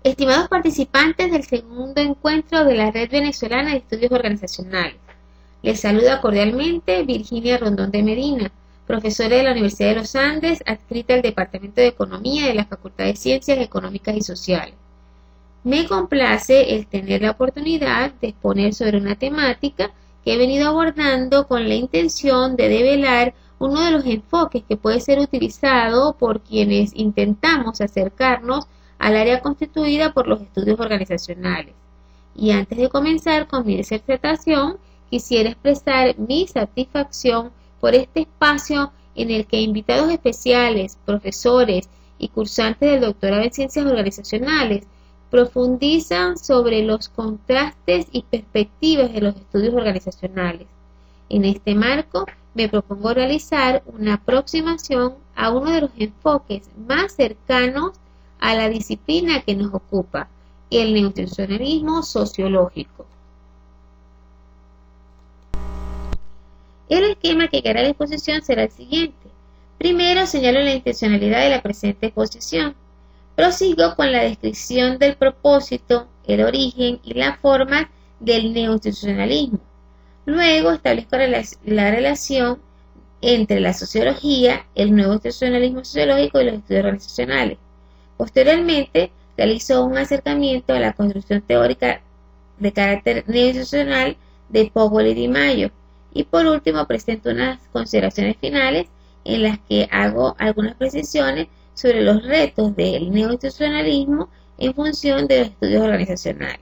Estimados participantes del segundo encuentro de la Red Venezolana de Estudios Organizacionales, les saluda cordialmente Virginia Rondón de Medina, profesora de la Universidad de los Andes, adscrita al Departamento de Economía de la Facultad de Ciencias Económicas y Sociales. Me complace el tener la oportunidad de exponer sobre una temática que he venido abordando con la intención de develar uno de los enfoques que puede ser utilizado por quienes intentamos acercarnos al área constituida por los estudios organizacionales. Y antes de comenzar con mi disertación, quisiera expresar mi satisfacción por este espacio en el que invitados especiales, profesores y cursantes del doctorado en Ciencias Organizacionales profundizan sobre los contrastes y perspectivas de los estudios organizacionales. En este marco, me propongo realizar una aproximación a uno de los enfoques más cercanos a la disciplina que nos ocupa, el neoinstitucionalismo sociológico. El esquema que quedará a la exposición será el siguiente. Primero señalo la intencionalidad de la presente exposición. Prosigo con la descripción del propósito, el origen y la forma del neoinstitucionalismo. Luego establezco la relación entre la sociología, el nuevo institucionalismo sociológico y los estudios organizacionales. Posteriormente, realizo un acercamiento a la construcción teórica de carácter neoinstitucional de Powell y Di Maio. Y por último, presento unas consideraciones finales en las que hago algunas precisiones sobre los retos del neoinstitucionalismo en función de los estudios organizacionales.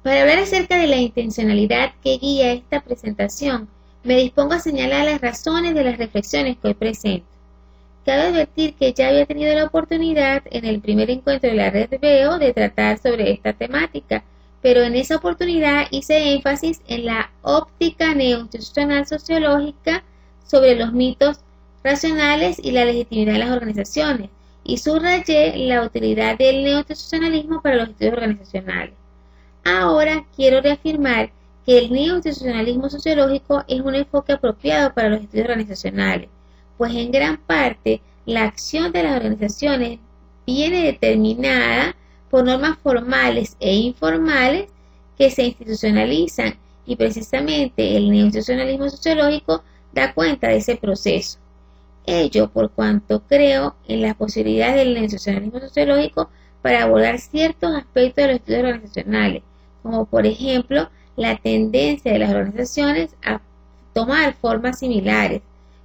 Para hablar acerca de la intencionalidad que guía esta presentación, me dispongo a señalar las razones de las reflexiones que hoy presento. Cabe advertir que ya había tenido la oportunidad en el primer encuentro de la Red VEO de tratar sobre esta temática, pero en esa oportunidad hice énfasis en la óptica neoinstitucional sociológica sobre los mitos racionales y la legitimidad de las organizaciones, y subrayé la utilidad del neoinstitucionalismo para los estudios organizacionales. Ahora quiero reafirmar que el neoinstitucionalismo sociológico es un enfoque apropiado para los estudios organizacionales, pues en gran parte la acción de las organizaciones viene determinada por normas formales e informales que se institucionalizan, y precisamente el neoinstitucionalismo sociológico da cuenta de ese proceso. Ello por cuanto creo en las posibilidades del neoinstitucionalismo sociológico para abordar ciertos aspectos de los estudios organizacionales, como por ejemplo la tendencia de las organizaciones a tomar formas similares,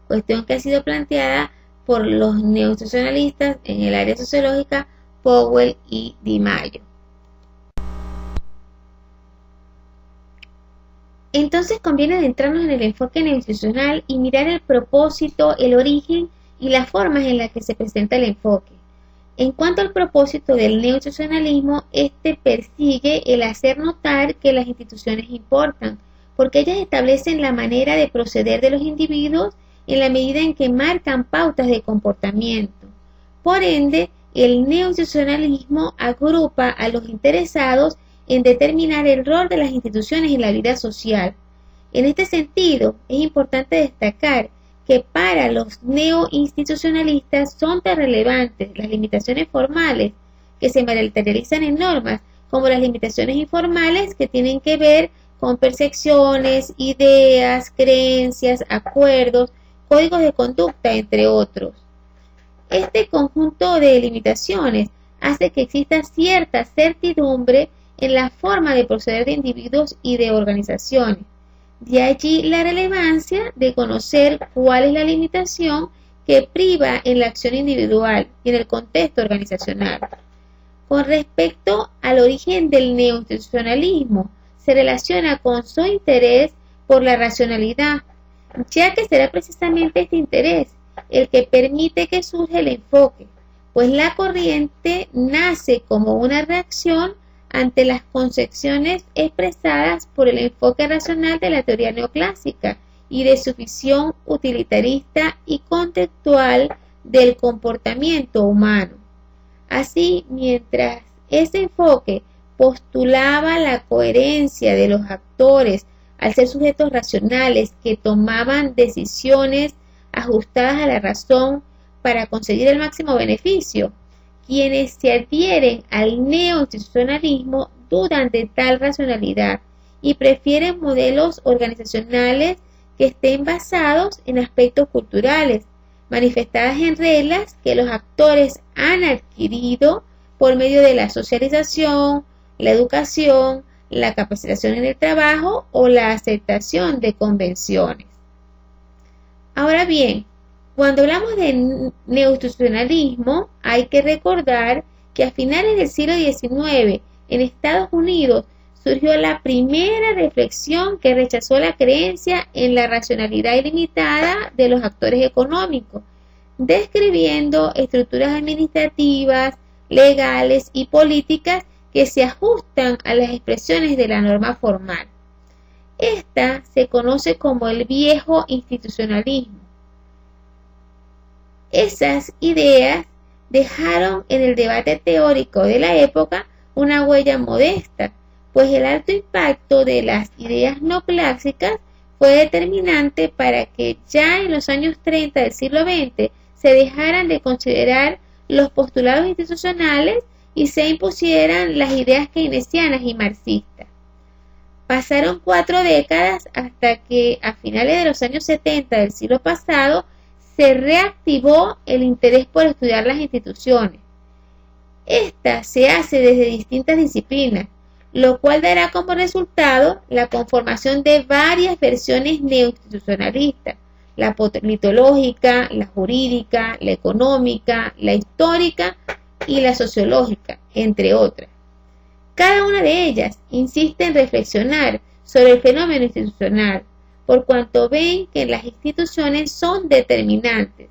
cuestión que ha sido planteada por los neoinstitucionalistas en el área sociológica Powell y Di Maio. Entonces conviene adentrarnos en el enfoque neoinstitucional y mirar el propósito, el origen y las formas en las que se presenta el enfoque. En cuanto al propósito del neoinstitucionalismo, este persigue el hacer notar que las instituciones importan, porque ellas establecen la manera de proceder de los individuos en la medida en que marcan pautas de comportamiento. Por ende, el neoinstitucionalismo agrupa a los interesados en determinar el rol de las instituciones en la vida social. En este sentido, es importante destacar que para los neoinstitucionalistas son tan relevantes las limitaciones formales que se materializan en normas, como las limitaciones informales que tienen que ver con percepciones, ideas, creencias, acuerdos, códigos de conducta, entre otros. Este conjunto de limitaciones hace que exista cierta certidumbre en la forma de proceder de individuos y de organizaciones. De allí la relevancia de conocer cuál es la limitación que priva en la acción individual y en el contexto organizacional. Con respecto al origen del neoinstitucionalismo, se relaciona con su interés por la racionalidad, ya que será precisamente este interés el que permite que surja el enfoque, pues la corriente nace como una reacción ante las concepciones expresadas por el enfoque racional de la teoría neoclásica y de su visión utilitarista y contextual del comportamiento humano. Así, mientras ese enfoque postulaba la coherencia de los actores al ser sujetos racionales que tomaban decisiones ajustadas a la razón para conseguir el máximo beneficio. Quienes se adhieren al neoinstitucionalismo dudan de tal racionalidad y prefieren modelos organizacionales que estén basados en aspectos culturales, manifestadas en reglas que los actores han adquirido por medio de la socialización, la educación, la capacitación en el trabajo o la aceptación de convenciones. Ahora bien, cuando hablamos de neoinstitucionalismo, hay que recordar que a finales del siglo XIX en Estados Unidos surgió la primera reflexión que rechazó la creencia en la racionalidad ilimitada de los actores económicos, describiendo estructuras administrativas, legales y políticas que se ajustan a las expresiones de la norma formal. Esta se conoce como el viejo institucionalismo. Esas ideas dejaron en el debate teórico de la época una huella modesta, pues el alto impacto de las ideas no clásicas fue determinante para que ya en los años 30 del siglo XX se dejaran de considerar los postulados institucionales y se impusieran las ideas keynesianas y marxistas. Pasaron 4 décadas hasta que a finales de los años 70 del siglo pasado se reactivó el interés por estudiar las instituciones. Esta se hace desde distintas disciplinas, lo cual dará como resultado la conformación de varias versiones neoinstitucionalistas: la politológica, la jurídica, la económica, la histórica y la sociológica, entre otras. Cada una de ellas insiste en reflexionar sobre el fenómeno institucional, por cuanto ven que las instituciones son determinantes,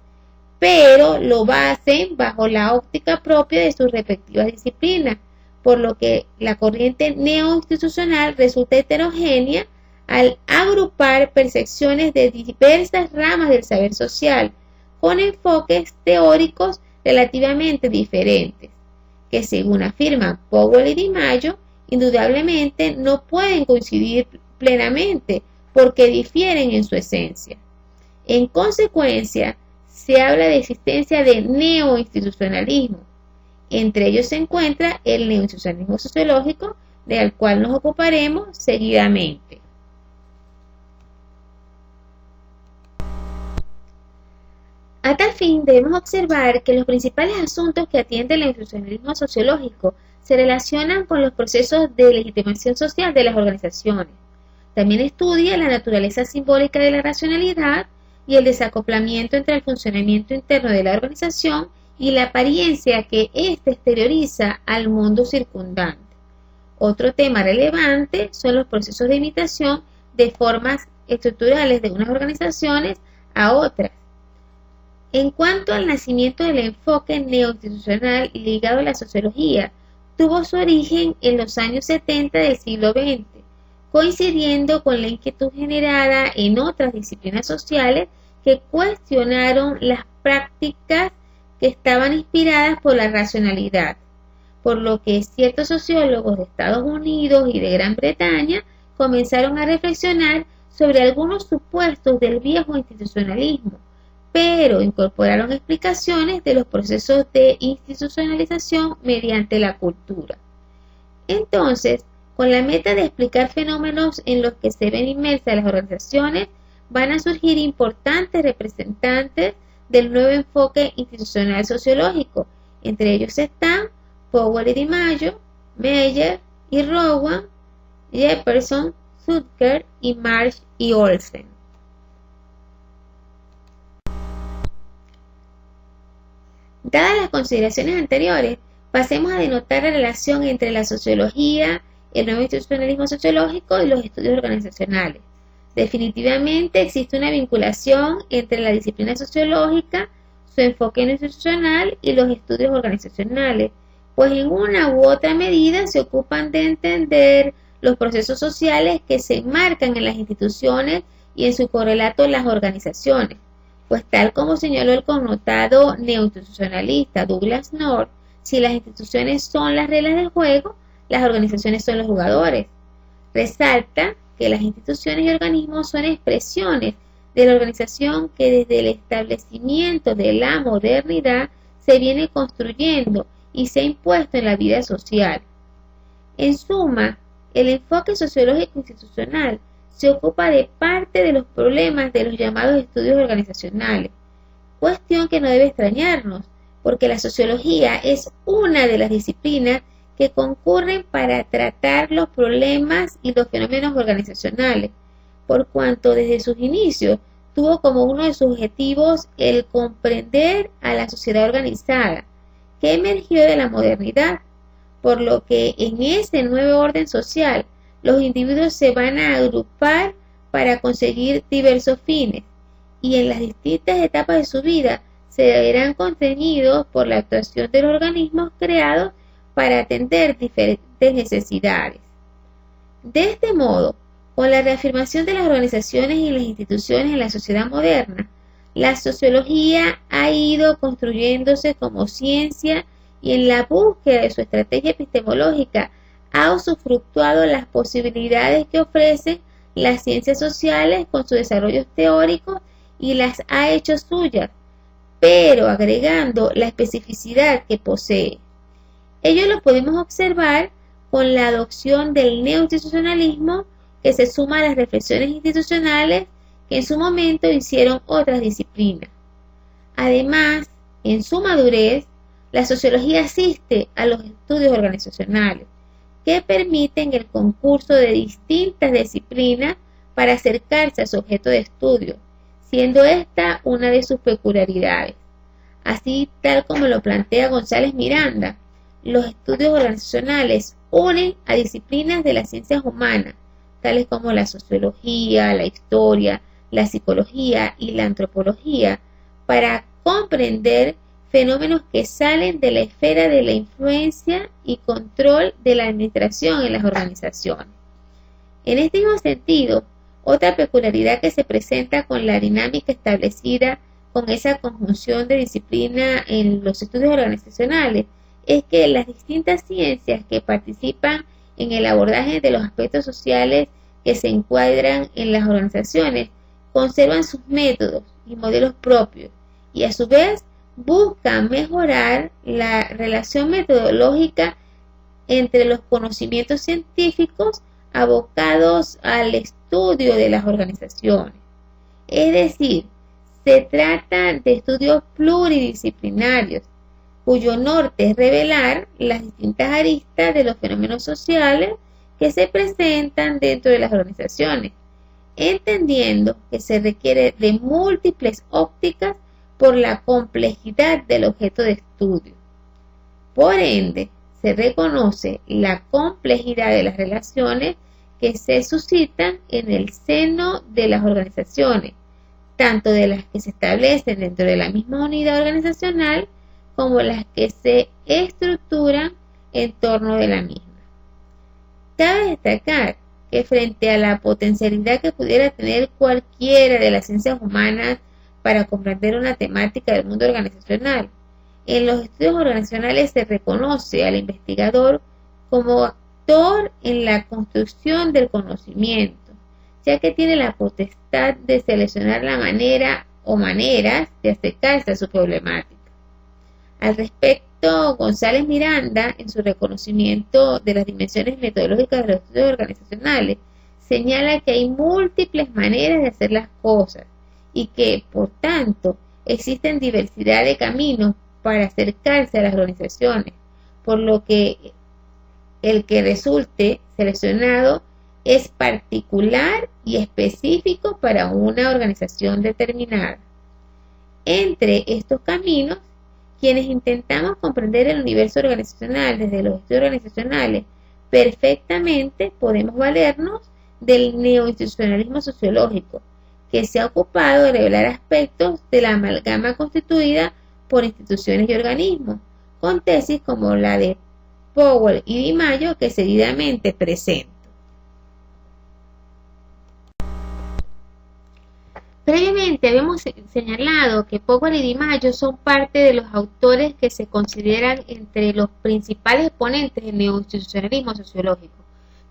pero lo hacen bajo la óptica propia de sus respectivas disciplinas, por lo que la corriente neoinstitucional resulta heterogénea al agrupar percepciones de diversas ramas del saber social, con enfoques teóricos relativamente diferentes, que según afirman Powell y Di Maggio, indudablemente no pueden coincidir plenamente porque difieren en su esencia. En consecuencia, se habla de existencia de neoinstitucionalismo. Entre ellos se encuentra el neoinstitucionalismo sociológico, del cual nos ocuparemos seguidamente. A tal fin, debemos observar que los principales asuntos que atiende el institucionalismo sociológico se relacionan con los procesos de legitimación social de las organizaciones. También estudia la naturaleza simbólica de la racionalidad y el desacoplamiento entre el funcionamiento interno de la organización y la apariencia que éste exterioriza al mundo circundante. Otro tema relevante son los procesos de imitación de formas estructurales de unas organizaciones a otras. En cuanto al nacimiento del enfoque neoinstitucional ligado a la sociología, tuvo su origen en los años 70 del siglo XX, coincidiendo con la inquietud generada en otras disciplinas sociales que cuestionaron las prácticas que estaban inspiradas por la racionalidad, por lo que ciertos sociólogos de Estados Unidos y de Gran Bretaña comenzaron a reflexionar sobre algunos supuestos del viejo institucionalismo, pero incorporaron explicaciones de los procesos de institucionalización mediante la cultura. Entonces, con la meta de explicar fenómenos en los que se ven inmersas las organizaciones, van a surgir importantes representantes del nuevo enfoque institucional sociológico. Entre ellos están Powell y Di Maggio, Meyer y Rowan, Jefferson, Zucker y Marsh y Olsen. Dadas las consideraciones anteriores, pasemos a denotar la relación entre la sociología, el nuevo institucionalismo sociológico y los estudios organizacionales. Definitivamente existe una vinculación entre la disciplina sociológica, su enfoque institucional y los estudios organizacionales, pues en una u otra medida se ocupan de entender los procesos sociales que se enmarcan en las instituciones y en su correlato las organizaciones. Pues tal como señaló el connotado neoinstitucionalista Douglass North, si las instituciones son las reglas del juego, las organizaciones son los jugadores. Resalta que las instituciones y organismos son expresiones de la organización que desde el establecimiento de la modernidad se viene construyendo y se ha impuesto en la vida social. En suma, el enfoque sociológico institucional se ocupa de parte de los problemas de los llamados estudios organizacionales, cuestión que no debe extrañarnos, porque la sociología es una de las disciplinas que concurren para tratar los problemas y los fenómenos organizacionales, por cuanto desde sus inicios tuvo como uno de sus objetivos el comprender a la sociedad organizada, que emergió de la modernidad, por lo que en ese nuevo orden social los individuos se van a agrupar para conseguir diversos fines, y en las distintas etapas de su vida se verán contenidos por la actuación de los organismos creados para atender diferentes necesidades. De este modo, con la reafirmación de las organizaciones y las instituciones en la sociedad moderna, la sociología ha ido construyéndose como ciencia y en la búsqueda de su estrategia epistemológica ha usufructuado las posibilidades que ofrecen las ciencias sociales con sus desarrollos teóricos y las ha hecho suyas, pero agregando la especificidad que posee. Ello lo podemos observar con la adopción del neoinstitucionalismo, que se suma a las reflexiones institucionales que en su momento hicieron otras disciplinas. Además, en su madurez, la sociología asiste a los estudios organizacionales, que permiten el concurso de distintas disciplinas para acercarse a su objeto de estudio, siendo esta una de sus peculiaridades. Así, tal como lo plantea González Miranda, los estudios organizacionales unen a disciplinas de las ciencias humanas, tales como la sociología, la historia, la psicología y la antropología, para comprender fenómenos que salen de la esfera de la influencia y control de la administración en las organizaciones. En este mismo sentido, otra peculiaridad que se presenta con la dinámica establecida con esa conjunción de disciplina en los estudios organizacionales es que las distintas ciencias que participan en el abordaje de los aspectos sociales que se encuadran en las organizaciones conservan sus métodos y modelos propios y a su vez buscan mejorar la relación metodológica entre los conocimientos científicos abocados al estudio de las organizaciones. Es decir, se trata de estudios pluridisciplinarios, cuyo norte es revelar las distintas aristas de los fenómenos sociales que se presentan dentro de las organizaciones, entendiendo que se requiere de múltiples ópticas por la complejidad del objeto de estudio. Por ende, se reconoce la complejidad de las relaciones que se suscitan en el seno de las organizaciones, tanto de las que se establecen dentro de la misma unidad organizacional como las que se estructuran en torno de la misma. Cabe destacar que frente a la potencialidad que pudiera tener cualquiera de las ciencias humanas para comprender una temática del mundo organizacional, en los estudios organizacionales se reconoce al investigador como actor en la construcción del conocimiento, ya que tiene la potestad de seleccionar la manera o maneras de acercarse a su problemática. Al respecto, González Miranda, en su reconocimiento de las dimensiones metodológicas de los estudios organizacionales, señala que hay múltiples maneras de hacer las cosas y que, por tanto, existen diversidad de caminos para acercarse a las organizaciones, por lo que el que resulte seleccionado es particular y específico para una organización determinada. Entre estos caminos, quienes intentamos comprender el universo organizacional desde los estudios organizacionales, perfectamente podemos valernos del neoinstitucionalismo sociológico, que se ha ocupado de revelar aspectos de la amalgama constituida por instituciones y organismos, con tesis como la de Powell y Di Maio que seguidamente presento. Previamente habíamos señalado que Powell y Di Maio son parte de los autores que se consideran entre los principales exponentes del neoinstitucionalismo sociológico.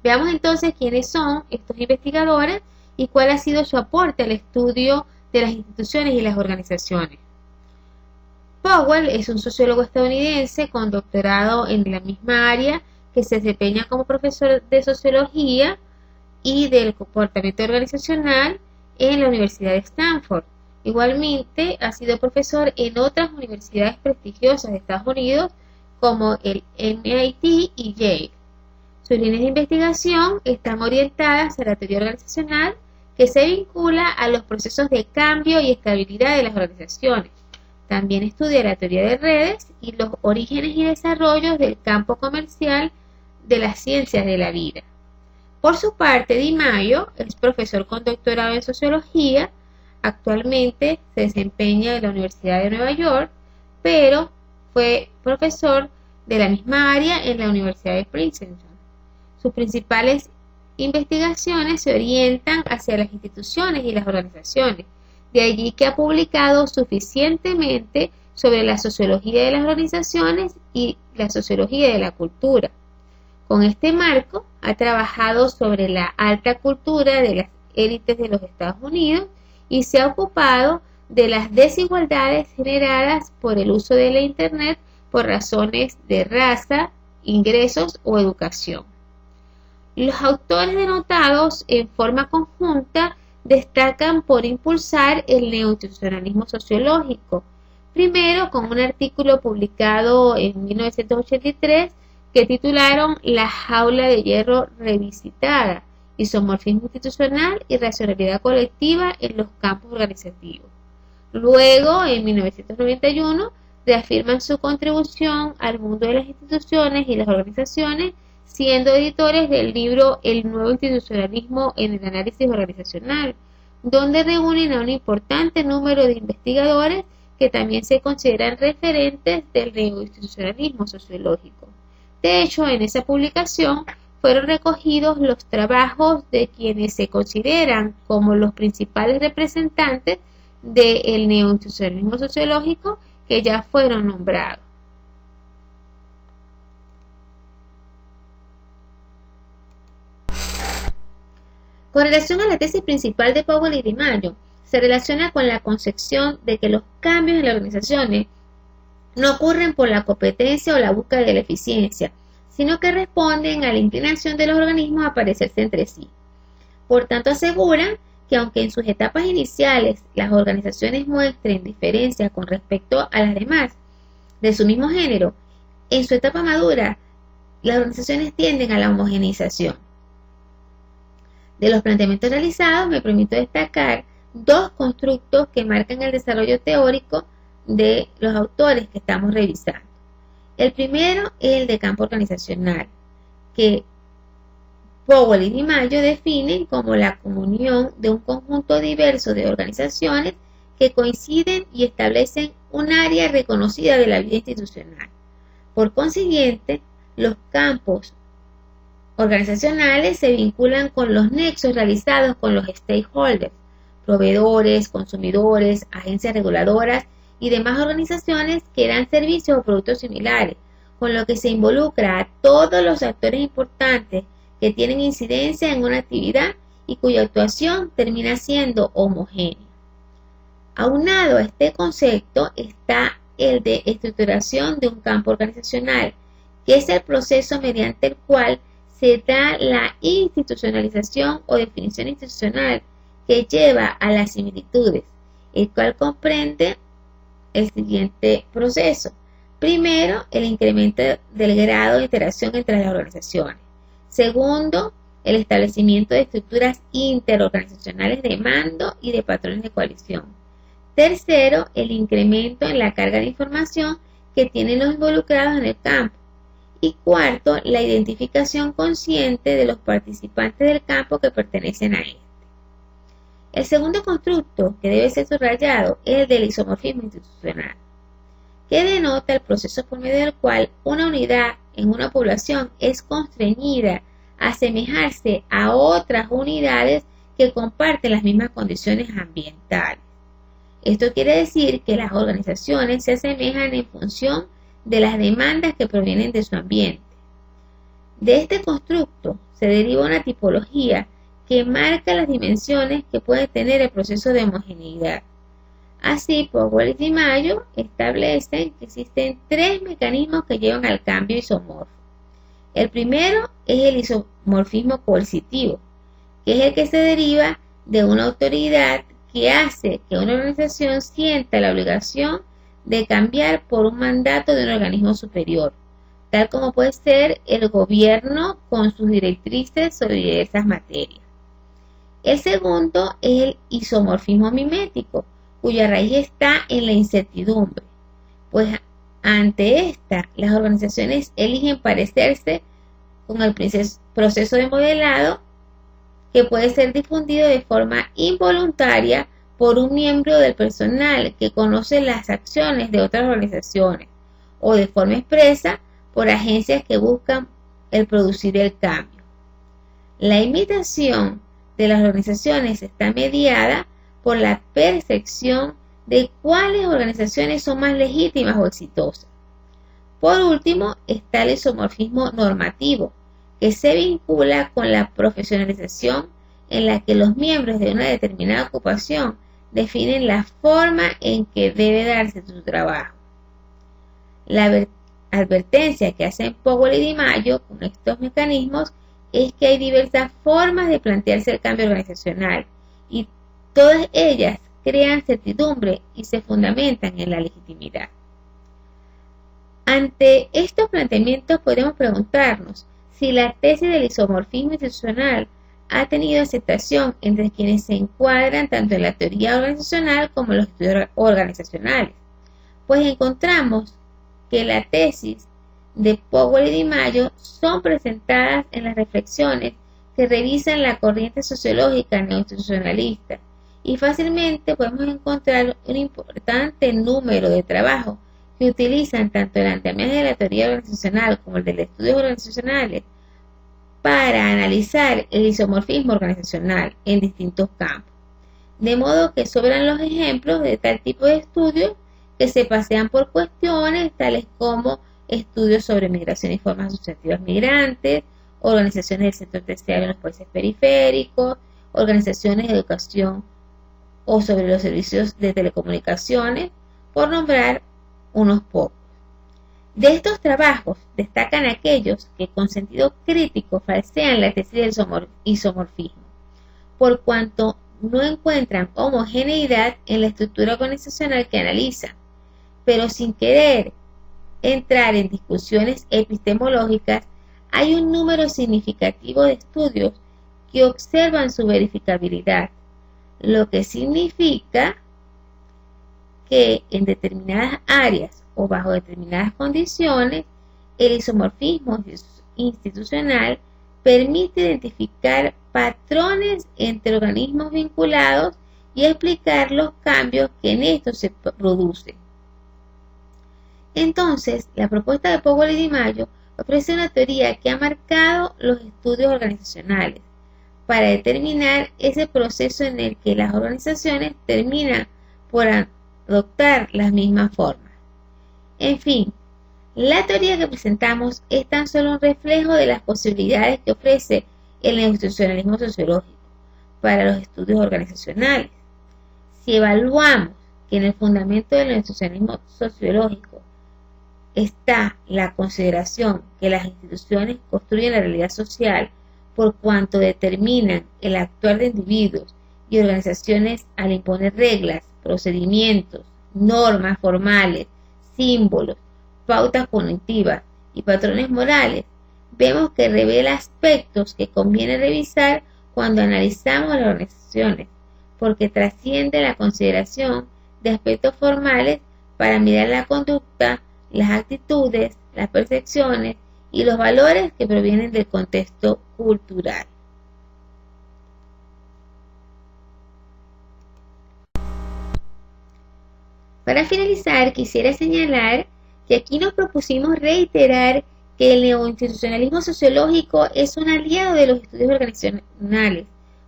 Veamos entonces quiénes son estos investigadores y cuál ha sido su aporte al estudio de las instituciones y las organizaciones. Powell es un sociólogo estadounidense con doctorado en la misma área, que se desempeña como profesor de sociología y del comportamiento organizacional en la Universidad de Stanford. Igualmente ha sido profesor en otras universidades prestigiosas de Estados Unidos como el MIT y Yale. Sus líneas de investigación están orientadas a la teoría organizacional, que se vincula a los procesos de cambio y estabilidad de las organizaciones. También estudia la teoría de redes y los orígenes y desarrollos del campo comercial de las ciencias de la vida. Por su parte, Di Maio es profesor con doctorado en sociología. Actualmente se desempeña en la Universidad de Nueva York, pero fue profesor de la misma área en la Universidad de Princeton. Sus principales investigaciones se orientan hacia las instituciones y las organizaciones. De allí que ha publicado suficientemente sobre la sociología de las organizaciones y la sociología de la cultura. Con este marco, ha trabajado sobre la alta cultura de las élites de los Estados Unidos y se ha ocupado de las desigualdades generadas por el uso de la Internet por razones de raza, ingresos o educación. Los autores denotados en forma conjunta destacan por impulsar el neoinstitucionalismo sociológico, primero con un artículo publicado en 1983 que titularon La jaula de hierro revisitada, isomorfismo institucional y racionalidad colectiva en los campos organizativos. Luego, en 1991, reafirman su contribución al mundo de las instituciones y las organizaciones, siendo editores del libro El nuevo institucionalismo en el análisis organizacional, donde reúnen a un importante número de investigadores que también se consideran referentes del neoinstitucionalismo sociológico. De hecho, en esa publicación fueron recogidos los trabajos de quienes se consideran como los principales representantes del neoinstitucionalismo sociológico que ya fueron nombrados. Con relación a la tesis principal de Powell y Di Maio, se relaciona con la concepción de que los cambios en las organizaciones no ocurren por la competencia o la búsqueda de la eficiencia, sino que responden a la inclinación de los organismos a parecerse entre sí. Por tanto, aseguran que aunque en sus etapas iniciales las organizaciones muestren diferencias con respecto a las demás de su mismo género, en su etapa madura las organizaciones tienden a la homogeneización. De los planteamientos realizados me permito destacar dos constructos que marcan el desarrollo teórico de los autores que estamos revisando. El primero es el de campo organizacional, que Powell y Di Maio definen como la comunión de un conjunto diverso de organizaciones que coinciden y establecen un área reconocida de la vida institucional. Por consiguiente, los campos organizacionales se vinculan con los nexos realizados con los stakeholders, proveedores, consumidores, agencias reguladoras y demás organizaciones que dan servicios o productos similares, con lo que se involucra a todos los actores importantes que tienen incidencia en una actividad y cuya actuación termina siendo homogénea. Aunado a este concepto está el de estructuración de un campo organizacional, que es el proceso mediante el cual se da la institucionalización o definición institucional que lleva a las similitudes, el cual comprende el siguiente proceso. Primero, el incremento del grado de interacción entre las organizaciones. Segundo, el establecimiento de estructuras interorganizacionales de mando y de patrones de coalición. Tercero, el incremento en la carga de información que tienen los involucrados en el campo. Y cuarto, la identificación consciente de los participantes del campo que pertenecen a este. El segundo constructo que debe ser subrayado es el del isomorfismo institucional, que denota el proceso por medio del cual una unidad en una población es constreñida a asemejarse a otras unidades que comparten las mismas condiciones ambientales. Esto quiere decir que las organizaciones se asemejan en función de las demandas que provienen de su ambiente. De este constructo se deriva una tipología que marca las dimensiones que puede tener el proceso de homogeneidad. Así, Powell y DiMaggio establecen que existen tres mecanismos que llevan al cambio isomorfo. El primero es el isomorfismo coercitivo, que es el que se deriva de una autoridad que hace que una organización sienta la obligación de cambiar por un mandato de un organismo superior, tal como puede ser el gobierno con sus directrices sobre diversas materias. El segundo es el isomorfismo mimético, cuya raíz está en la incertidumbre, pues ante esta, las organizaciones eligen parecerse con el proceso de modelado que puede ser difundido de forma involuntaria por un miembro del personal que conoce las acciones de otras organizaciones o de forma expresa por agencias que buscan el producir el cambio. La imitación de las organizaciones está mediada por la percepción de cuáles organizaciones son más legítimas o exitosas. Por último, está el isomorfismo normativo, que se vincula con la profesionalización en la que los miembros de una determinada ocupación definen la forma en que debe darse su trabajo. La advertencia que hacen Powell y DiMaggio con estos mecanismos es que hay diversas formas de plantearse el cambio organizacional y todas ellas crean certidumbre y se fundamentan en la legitimidad. Ante estos planteamientos podemos preguntarnos si la tesis del isomorfismo institucional ha tenido aceptación entre quienes se encuadran tanto en la teoría organizacional como en los estudios organizacionales, pues encontramos que la tesis de Powell y DiMaggio son presentadas en las reflexiones que revisan la corriente sociológica neoinstitucionalista y fácilmente podemos encontrar un importante número de trabajos que utilizan tanto el andamiaje de la teoría organizacional como el de los estudios organizacionales para analizar el isomorfismo organizacional en distintos campos. De modo que sobran los ejemplos de tal tipo de estudios que se pasean por cuestiones tales como estudios sobre migración y formas asociativas migrantes, organizaciones del sector terciario en los países periféricos, organizaciones de educación o sobre los servicios de telecomunicaciones, por nombrar unos pocos. De estos trabajos destacan aquellos que con sentido crítico falsean la tesis del isomorfismo, por cuanto no encuentran homogeneidad en la estructura organizacional que analizan, pero sin querer entrar en discusiones epistemológicas, hay un número significativo de estudios que observan su verificabilidad, lo que significa que en determinadas áreas o bajo determinadas condiciones, el isomorfismo institucional permite identificar patrones entre organismos vinculados y explicar los cambios que en estos se producen. Entonces, la propuesta de Powell y DiMaggio ofrece una teoría que ha marcado los estudios organizacionales para determinar ese proceso en el que las organizaciones terminan por adoptar las mismas formas. En fin, la teoría que presentamos es tan solo un reflejo de las posibilidades que ofrece el neoinstitucionalismo sociológico para los estudios organizacionales. Si evaluamos que en el fundamento del neoinstitucionalismo sociológico está la consideración que las instituciones construyen la realidad social por cuanto determinan el actuar de individuos y organizaciones al imponer reglas, procedimientos, normas formales, símbolos, pautas cognitivas y patrones morales, vemos que revela aspectos que conviene revisar cuando analizamos las organizaciones, porque trasciende la consideración de aspectos formales para mirar la conducta, las actitudes, las percepciones y los valores que provienen del contexto cultural. Para finalizar, quisiera señalar que aquí nos propusimos reiterar que el neoinstitucionalismo sociológico es un aliado de los estudios organizacionales,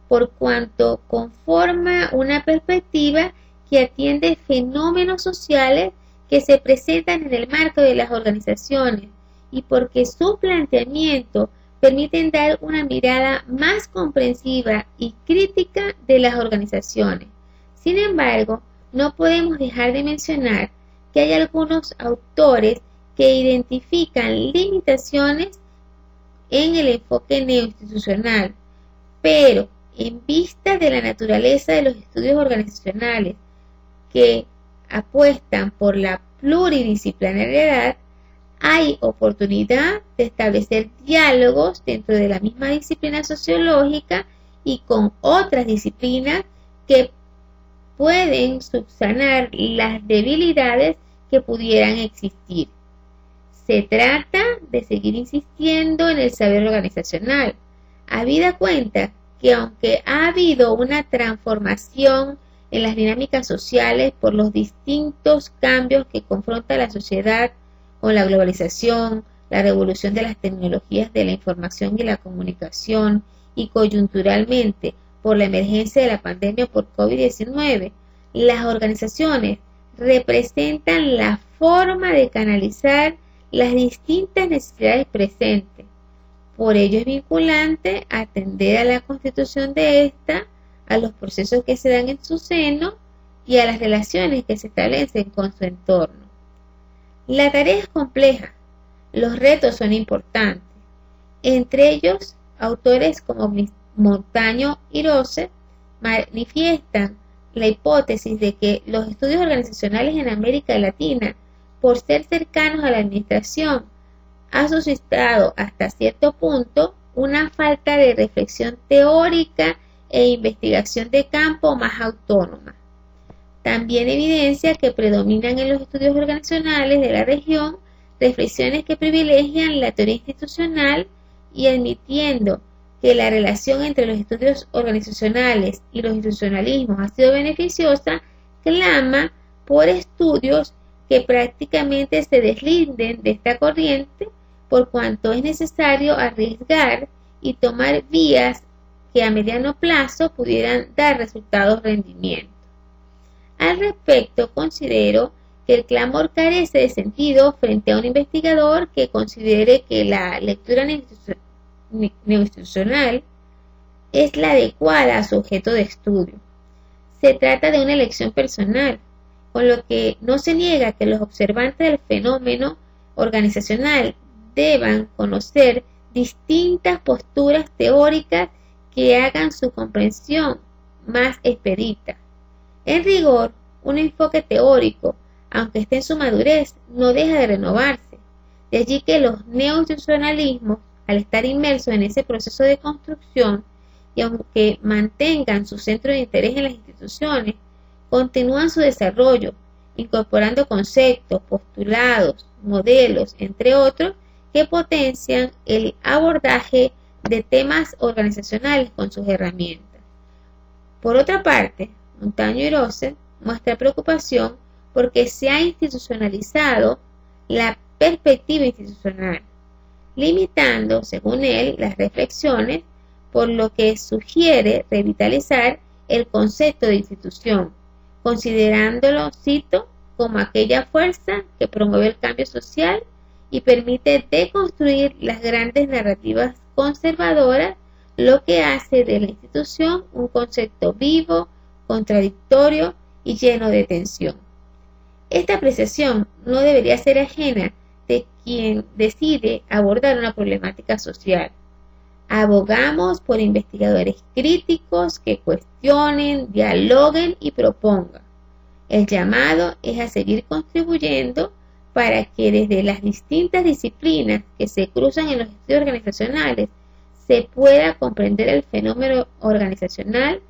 por cuanto conforma una perspectiva que atiende fenómenos sociales que se presentan en el marco de las organizaciones y porque su planteamiento permiten dar una mirada más comprensiva y crítica de las organizaciones. Sin embargo, no podemos dejar de mencionar que hay algunos autores que identifican limitaciones en el enfoque neoinstitucional, pero en vista de la naturaleza de los estudios organizacionales que apuestan por la pluridisciplinariedad, hay oportunidad de establecer diálogos dentro de la misma disciplina sociológica y con otras disciplinas que pueden subsanar las debilidades que pudieran existir. Se trata de seguir insistiendo en el saber organizacional, habida cuenta que aunque ha habido una transformación en las dinámicas sociales por los distintos cambios que confronta la sociedad con la globalización, la revolución de las tecnologías de la información y la comunicación y coyunturalmente por la emergencia de la pandemia por COVID-19, las organizaciones representan la forma de canalizar las distintas necesidades presentes. Por ello es vinculante atender a la constitución de ésta, a los procesos que se dan en su seno y a las relaciones que se establecen con su entorno. La tarea es compleja, los retos son importantes. Entre ellos, autores como Montaño y Rose manifiestan la hipótesis de que los estudios organizacionales en América Latina, por ser cercanos a la administración, ha suscitado hasta cierto punto una falta de reflexión teórica e investigación de campo más autónoma. También evidencia que predominan en los estudios organizacionales de la región reflexiones que privilegian la teoría institucional y admitiendo que la relación entre los estudios organizacionales y los institucionalismos ha sido beneficiosa, clama por estudios que prácticamente se deslinden de esta corriente por cuanto es necesario arriesgar y tomar vías que a mediano plazo pudieran dar resultados rendimiento. Al respecto, considero que el clamor carece de sentido frente a un investigador que considere que la lectura neoinstitucional es la adecuada a su objeto de estudio. Se trata de una elección personal, con lo que no se niega que los observantes del fenómeno organizacional deban conocer distintas posturas teóricas que hagan su comprensión más expedita. En rigor, un enfoque teórico, aunque esté en su madurez, no deja de renovarse. De allí que los neoinstitucionalismos, al estar inmersos en ese proceso de construcción, y aunque mantengan su centro de interés en las instituciones, continúan su desarrollo, incorporando conceptos, postulados, modelos, entre otros, que potencian el abordaje de temas organizacionales con sus herramientas. Por otra parte, Montaño y Rose muestra preocupación porque se ha institucionalizado la perspectiva institucional, limitando, según él, las reflexiones, por lo que sugiere revitalizar el concepto de institución, considerándolo, cito, como aquella fuerza que promueve el cambio social y permite deconstruir las grandes narrativas conservadoras, lo que hace de la institución un concepto vivo, contradictorio y lleno de tensión. Esta apreciación no debería ser ajena de quien decide abordar una problemática social. Abogamos por investigadores críticos que cuestionen, dialoguen y propongan. El llamado es a seguir contribuyendo para que desde las distintas disciplinas que se cruzan en los estudios organizacionales se pueda comprender el fenómeno organizacional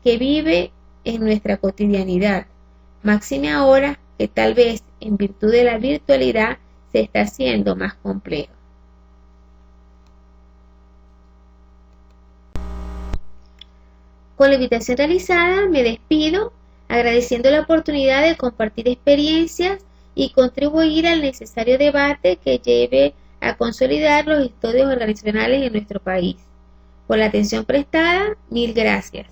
que vive en nuestra cotidianidad, máxime ahora que tal vez en virtud de la virtualidad se está haciendo más complejo. Con la invitación realizada me despido agradeciendo la oportunidad de compartir experiencias y contribuir al necesario debate que lleve a consolidar los estudios organizacionales en nuestro país. Por la atención prestada, mil gracias.